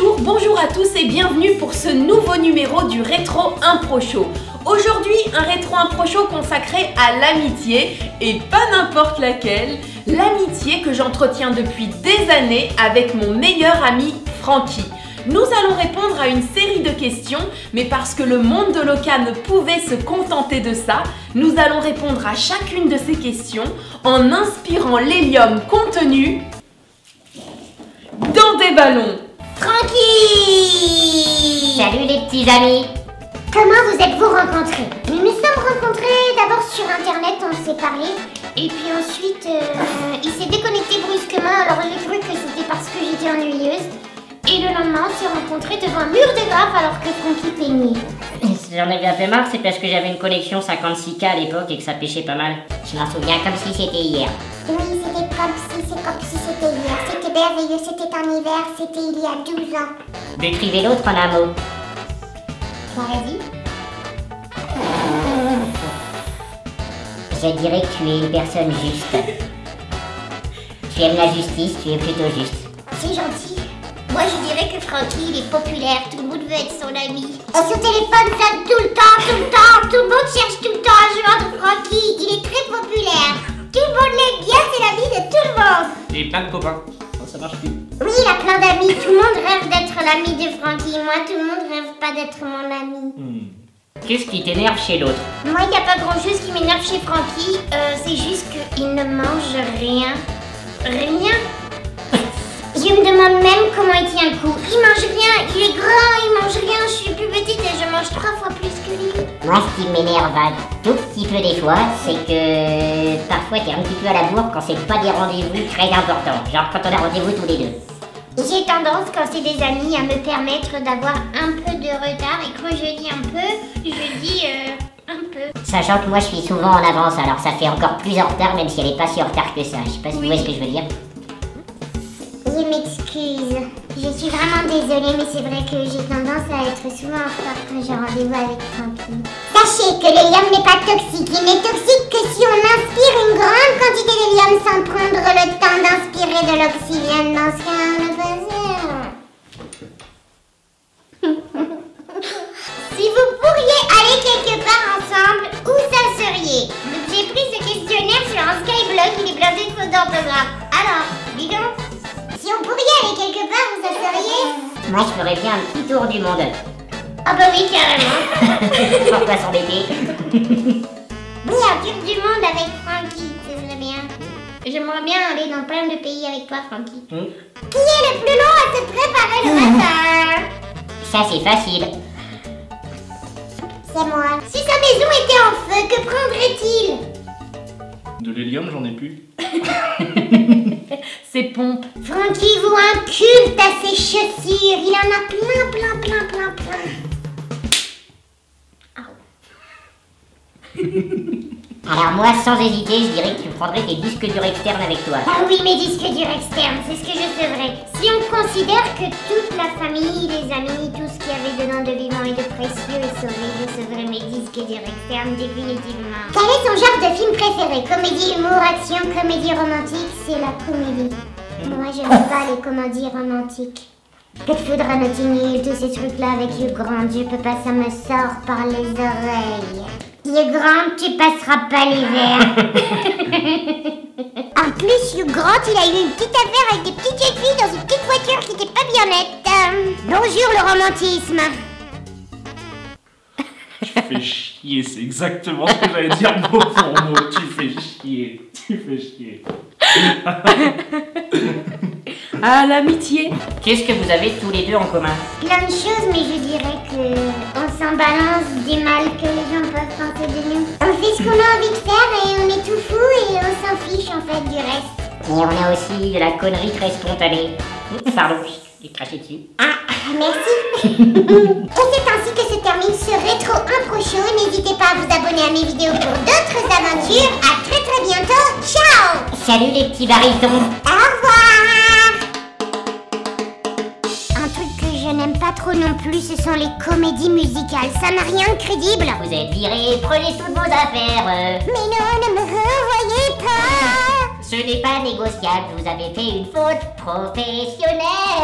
Bonjour à tous et bienvenue pour ce nouveau numéro du Rétro Impro Show. Aujourd'hui, un Rétro Impro Show consacré à l'amitié, et pas n'importe laquelle, l'amitié que j'entretiens depuis des années avec mon meilleur ami Francky. Nous allons répondre à une série de questions, mais parce que le monde de Loca ne pouvait se contenter de ça, nous allons répondre à chacune de ces questions en inspirant l'hélium contenu dans des ballons. Francky! Salut les petits amis! Comment vous êtes-vous rencontrés? Nous nous sommes rencontrés d'abord sur internet, on s'est parlé, et puis ensuite il s'est déconnecté brusquement, alors j'ai cru que c'était parce que j'étais ennuyeuse. Et le lendemain, on s'est rencontrés devant un mur de graphe alors que Francky peignait. J'en avais un peu marre, c'est parce que j'avais une connexion 56K à l'époque et que ça pêchait pas mal. Je m'en souviens comme si c'était hier. Oui, c'était comme si c'était hier. C'était merveilleux, c'était en hiver, c'était il y a 12 ans. Décrivez l'autre en un mot. Vas-y. Je dirais que tu es une personne juste. Tu aimes la justice, tu es plutôt juste. C'est gentil. Moi, je dirais que Francky, il est populaire. Tout le monde veut être son ami. Et son téléphone sonne tout le temps. Tout le monde cherche tout le temps à joindre Francky. Il est très populaire. Tout le monde l'aime bien, c'est l'ami de tout le monde. Et plein de copains. Non, ça marche plus. Oui, il a plein d'amis. Tout le monde rêve d'être l'ami de Francky. Moi, tout le monde rêve pas d'être mon ami. Qu'est-ce qui t'énerve chez l'autre? Moi, il n'y a pas grand-chose qui m'énerve chez Francky. C'est juste qu'il ne mange rien. Rien. Je me demande même comment il tient le coup. Il mange rien, il est grand, il mange rien. Je suis plus petite et je mange 3 fois plus que lui. Moi, ce qui m'énerve un tout petit peu des fois, c'est que parfois t'es un petit peu à la bourre quand c'est pas des rendez-vous très importants. Genre quand on a rendez-vous tous les deux. J'ai tendance, quand c'est des amis, à me permettre d'avoir un peu de retard. Et quand je dis un peu, je dis un peu. Sachant que moi je suis souvent en avance, alors ça fait encore plus en retard, même si elle est pas si en retard que ça. Je sais pas si vous voyez ce que je veux dire. Je m'excuse. Je suis vraiment désolée, mais c'est vrai que j'ai tendance à être souvent en retard quand j'ai rendez-vous avec Francky. Sachez que l'hélium n'est pas toxique. Il n'est toxique que si on inspire une grande quantité d'hélium sans prendre le temps d'inspirer de l'oxygène dans ce cas, on ne peut faire. Si vous pourriez aller quelque part ensemble, où ça seriez? Donc j'ai pris ce questionnaire sur un Skyblog, il est blindé de fautes d'orthographe. Alors, dis donc. Si on pourrait aller quelque part, où ça serait? Moi je ferais bien un petit tour du monde. Ah bah oui, carrément. Pourquoi s'embêter? Oui, un tour du monde avec Francky, ce serait bien. J'aimerais bien aller dans plein de pays avec toi, Francky. Qui est le plus long à se préparer le matin? Ça c'est facile. C'est moi. Si sa maison était en feu, que prendrait-il? De l'hélium, j'en ai plus. Ces pompes. Francky voue un culte à ses chaussures. Il en a plein. Alors moi, sans hésiter, je dirais que tu prendrais tes disques durs externes avec toi. Ah oui, mes disques durs externes, c'est ce que je ferais. Si on considère que toute la famille, les amis, tout ce qu'il y avait dedans de vivant et de précieux est sauvé, je sauverais mes disques durs externes définitivement. Quel est son genre de film préféré? Comédie, humour, action, comédie romantique? C'est la comédie. Moi, je n'aime pas les comédies romantiques. Coup de foudre à Notting Hill, tous ces trucs-là avec Hugh Grant, je peux pas, ça me sort par les oreilles. Hugh Grant, tu passeras pas l'hiver. En plus, Hugh Grant, il a eu une petite affaire avec des petites jeunes filles dans une petite voiture qui était pas bien nette. Bonjour le romantisme. Tu fais chier, c'est exactement ce que j'allais dire mot pour mot. Tu fais chier. Ah, l'amitié. Qu'est-ce que vous avez tous les deux en commun? Plein de choses, mais je dirais que on s'en balance du mal que les gens peuvent penser de nous. On fait ce qu'on a envie de faire et on est tout fou et on s'en fiche en fait du reste. Et on a aussi de la connerie très spontanée. Pardon, j'ai craché dessus. Ah, merci. Et c'est ainsi que se termine ce Rétro Impro Show. N'hésitez pas à vous abonner à mes vidéos pour d'autres aventures. À très bientôt. Ciao. Salut les petits barytons. Au revoir. Un truc que je n'aime pas trop non plus, ce sont les comédies musicales. Ça n'a rien de crédible. Vous êtes virés, prenez toutes vos affaires. Mais non, ne me renvoyez pas. Ce n'est pas négociable, vous avez fait une faute professionnelle.